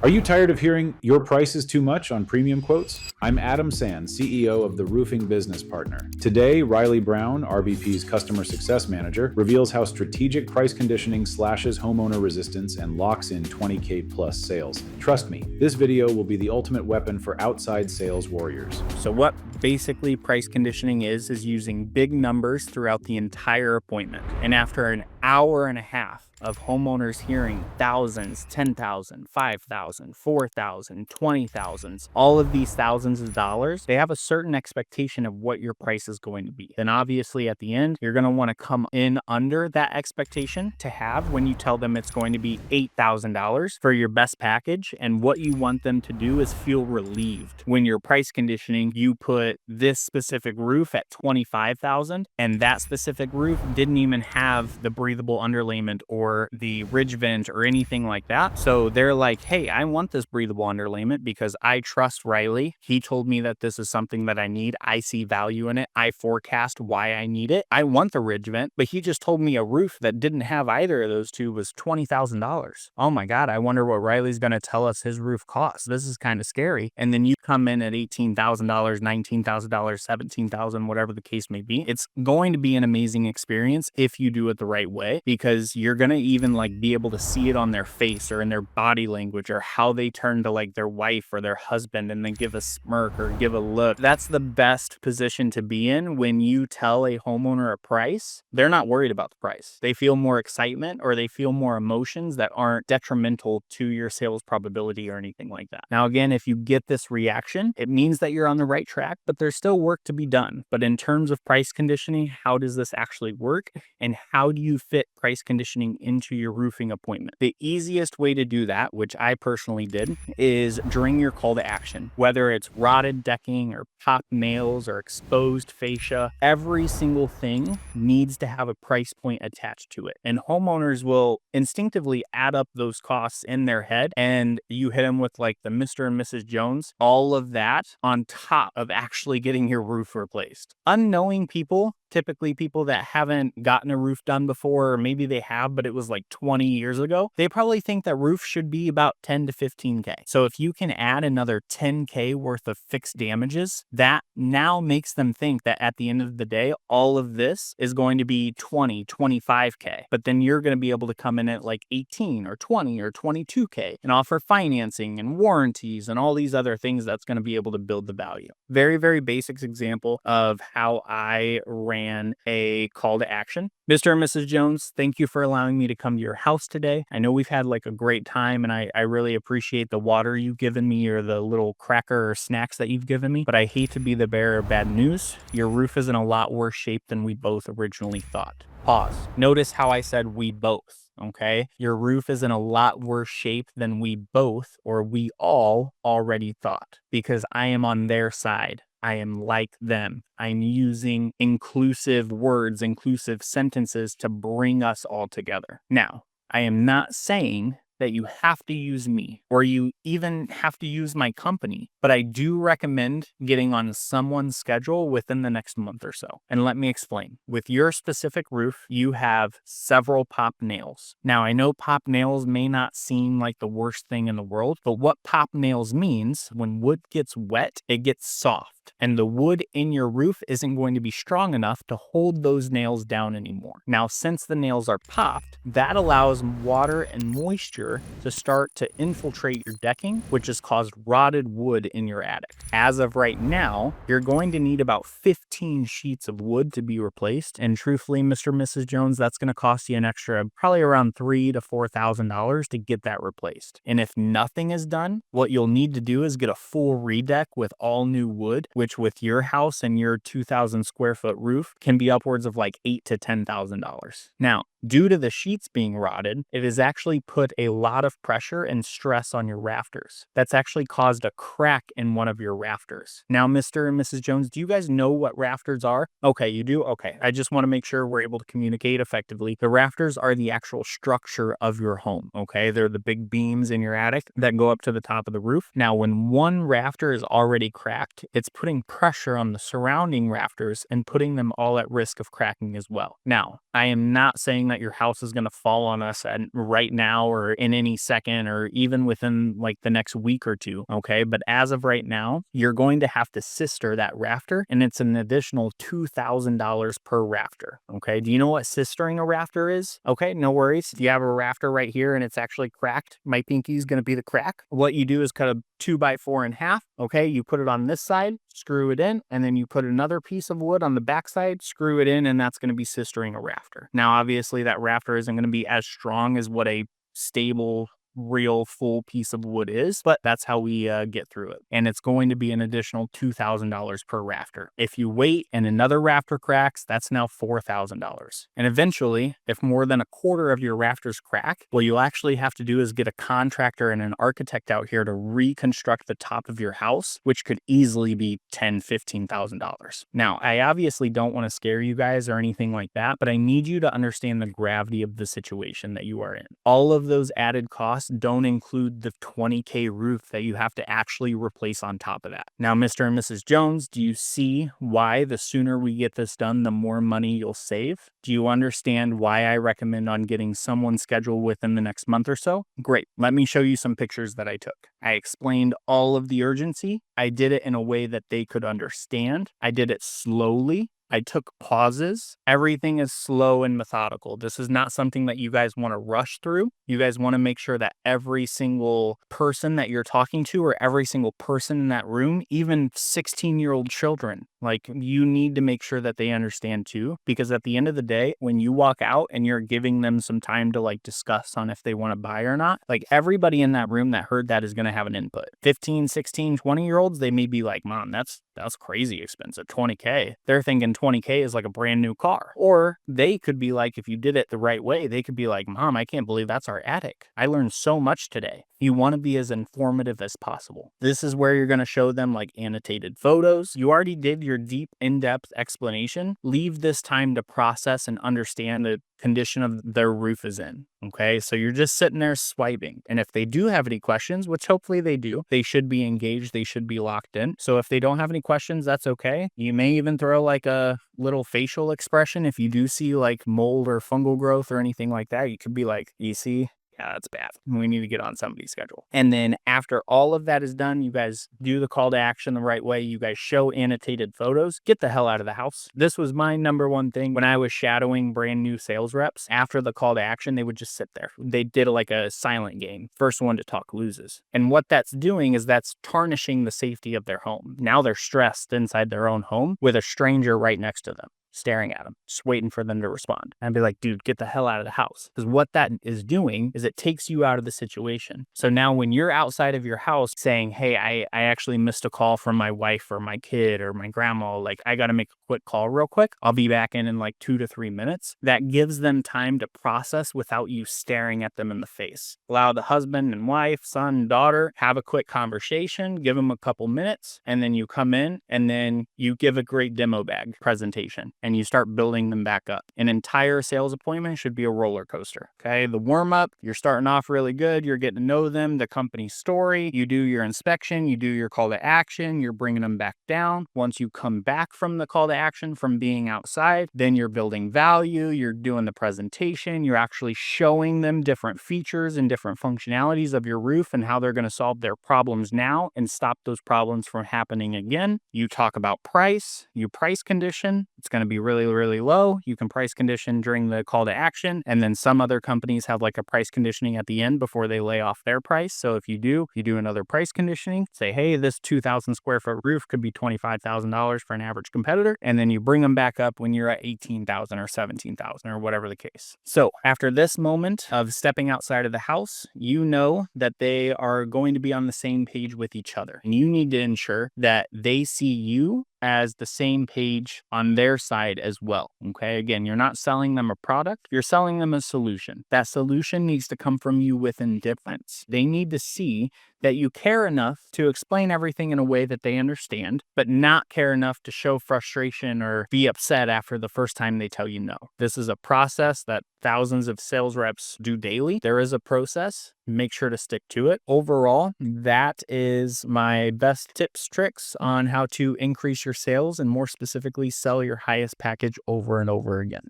Are you tired of hearing your price is too much on premium quotes? I'm Adam Sands, CEO of the Roofing Business Partner. Today, Ryley Brown, RBP's Customer Success Manager, reveals how strategic price conditioning slashes homeowner resistance and locks in 20K plus sales. Trust me, this video will be the ultimate weapon for outside sales warriors. So what basically price conditioning is using big numbers throughout the entire appointment. And after an hour and a half of homeowners hearing thousands, 10,000, 5,000, 4,000, 20,000, all of these thousands of dollars, they have a certain expectation of what your price is going to be. Then obviously at the end, you're going to want to come in under that expectation to have when you tell them it's going to be $8,000 for your best package. And what you want them to do is feel relieved. When you're price conditioning, you put this specific roof at $25,000 and that specific roof didn't even have the breathable underlayment or the ridge vent or anything like that. So they're like, hey, I want this breathable underlayment because I trust Ryley. He told me that this is something that I need. I see value in it. I forecast why I need it. I want the ridge vent, but he just told me a roof that didn't have either of those two was $20,000. Oh my God, I wonder what Ryley's going to tell us his roof costs. This is kind of scary. And then you come in at $18,000, $19,000, $17,000, whatever the case may be. It's going to be an amazing experience if you do it the right way, because you're going to even like be able to see it on their face or in their body language or how they turn to like their wife or their husband and then give a smirk or give a look. That's the best position to be in. When you tell a homeowner a price, they're not worried about the price. They feel more excitement or they feel more emotions that aren't detrimental to your sales probability or anything like that. Now, again, if you get this reaction, it means that you're on the right track, but there's still work to be done. But in terms of price conditioning, how does this actually work? And how do you fit price conditioning into your roofing appointment? The easiest way to do that, which I personally did, is during your call to action. Whether it's rotted decking or popped nails or exposed fascia, every single thing needs to have a price point attached to it. And homeowners will instinctively add up those costs in their head, and you hit them with like the Mr. and Mrs. Jones, all of that on top of actually getting your roof replaced. Unknowing people, typically people that haven't gotten a roof done before, or maybe they have, but it was like 20 years ago, they probably think that roof should be about 10 to 15K. So if you can add another 10K worth of fixed damages, that now makes them think that at the end of the day, all of this is going to be 20, 25K. But then you're going to be able to come in at like 18 or 20 or 22K and offer financing and warranties and all these other things that's going to be able to build the value. Very, very basic example of how I ran a call to action. Mr. and Mrs. Jones, thank you for allowing me to come to your house today. I know we've had like a great time and I really appreciate the water you've given me or the little cracker or snacks that you've given me, but I hate to be the bearer of bad news. Your roof is in a lot worse shape than we both originally thought. Pause. Notice how I said we both. Okay, your roof is in a lot worse shape than we both or we all already thought, because I am on their side. I am like them. I'm using inclusive words, inclusive sentences to bring us all together. Now, I am not saying that you have to use me or you even have to use my company, but I do recommend getting on someone's schedule within the next month or so. And let me explain. With your specific roof, you have several pop nails. Now, I know pop nails may not seem like the worst thing in the world, but what pop nails means, when wood gets wet, it gets soft. And the wood in your roof isn't going to be strong enough to hold those nails down anymore. Now, since the nails are popped, that allows water and moisture to start to infiltrate your decking, which has caused rotted wood in your attic. As of right now, you're going to need about 15 sheets of wood to be replaced. And truthfully, Mr. and Mrs. Jones, that's going to cost you an extra probably around $3,000 to $4,000 to get that replaced. And if nothing is done, what you'll need to do is get a full redeck with all new wood, which with your house and your 2,000 square foot roof can be upwards of like $8,000 to $10,000. Now, due to the sheets being rotted, it has actually put a lot of pressure and stress on your rafters. That's actually caused a crack in one of your rafters. Now, Mr. and Mrs. Jones, do you guys know what rafters are? Okay, you do? Okay. I just want to make sure we're able to communicate effectively. The rafters are the actual structure of your home, okay? They're the big beams in your attic that go up to the top of the roof. Now, when one rafter is already cracked, it's putting pressure on the surrounding rafters and putting them all at risk of cracking as well. Now, I am not saying that your house is going to fall on us right now or in any second or even within like the next week or two. Okay. But as of right now, you're going to have to sister that rafter, and it's an additional $2,000 per rafter. Okay. Do you know what sistering a rafter is? Okay. No worries. Do you have a rafter right here and it's actually cracked? My pinky is going to be the crack. What you do is cut a 2x4 in half. Okay. You put it on this side, screw it in, and then you put another piece of wood on the back side, screw it in, and that's going to be sistering a rafter. Now, obviously, that rafter isn't going to be as strong as what a stable, real full piece of wood is, but that's how we get through it. And it's going to be an additional $2,000 per rafter. If you wait and another rafter cracks, that's now $4,000. And eventually, if more than a quarter of your rafters crack, what you'll actually have to do is get a contractor and an architect out here to reconstruct the top of your house, which could easily be $10,000, $15,000. Now, I obviously don't want to scare you guys or anything like that, but I need you to understand the gravity of the situation that you are in. All of those added costs don't include the $20K roof that you have to actually replace on top of that. Now, Mr. and Mrs. Jones, do you see why the sooner we get this done, the more money you'll save? Do you understand why I recommend on getting someone scheduled within the next month or so? Great. Let me show you some pictures that I took. I explained all of the urgency. I did it in a way that they could understand. I did it slowly. I took pauses. Everything is slow and methodical. This is not something that you guys want to rush through. You guys want to make sure that every single person that you're talking to or every single person in that room, even 16-year-old children, like you need to make sure that they understand too, because at the end of the day, when you walk out and you're giving them some time to like discuss on if they want to buy or not, like everybody in that room that heard that is going to have an input. 15, 16, 20-year-olds, they may be like, Mom, that's crazy expensive. $20K. They're thinking $20K is like a brand new car. Or they could be like, if you did it the right way, they could be like, Mom, I can't believe that's our attic. I learned so much today. You want to be as informative as possible. This is where you're going to show them like annotated photos. You already did your deep, in-depth explanation. Leave this time to process and understand the condition of their roof is in. Okay, so you're just sitting there swiping. And if they do have any questions, which hopefully they do, they should be engaged, they should be locked in. So if they don't have any questions, that's okay. You may even throw like a little facial expression. If you do see like mold or fungal growth or anything like that, you could be like, you see, yeah, that's bad. We need to get on somebody's schedule. And then after all of that is done, you guys do the call to action the right way. You guys show annotated photos. Get the hell out of the house. This was my number one thing when I was shadowing brand new sales reps. After the call to action, they would just sit there. They did like a silent game. First one to talk loses. And what that's doing is that's tarnishing the safety of their home. Now they're stressed inside their own home with a stranger right next to them, staring at them, just waiting for them to respond. And I'd be like, dude, get the hell out of the house. Because what that is doing is it takes you out of the situation. So now when you're outside of your house saying, hey, I actually missed a call from my wife or my kid or my grandma, like I got to make a quick call real quick. I'll be back in like 2 to 3 minutes. That gives them time to process without you staring at them in the face. Allow the husband and wife, son, daughter, have a quick conversation, give them a couple minutes, and then you come in and then you give a great demo bag presentation. And you start building them back up. An entire sales appointment should be a roller coaster. Okay. The warm up, you're starting off really good. You're getting to know them, the company story. You do your inspection, you do your call to action. You're bringing them back down. Once you come back from the call to action from being outside, then you're building value. You're doing the presentation. You're actually showing them different features and different functionalities of your roof and how they're going to solve their problems now and stop those problems from happening again. You talk about price, you price condition. It's going to be really, really low. You can price condition during the call to action. And then some other companies have like a price conditioning at the end before they lay off their price. So if you do another price conditioning, say, hey, this 2,000 square foot roof could be $25,000 for an average competitor. And then you bring them back up when you're at 18,000 or 17,000 or whatever the case. So after this moment of stepping outside of the house, you know that they are going to be on the same page with each other. And you need to ensure that they see you as the same page on their side as well. Okay. Again, you're not selling them a product, you're selling them a solution. That solution needs to come from you with indifference. They need to see that you care enough to explain everything in a way that they understand, but not care enough to show frustration or be upset after the first time they tell you no. This is a process that thousands of sales reps do daily. There is a process. Make sure to stick to it. Overall, that is my best tips, tricks on how to increase your sales and more specifically sell your highest package over and over again.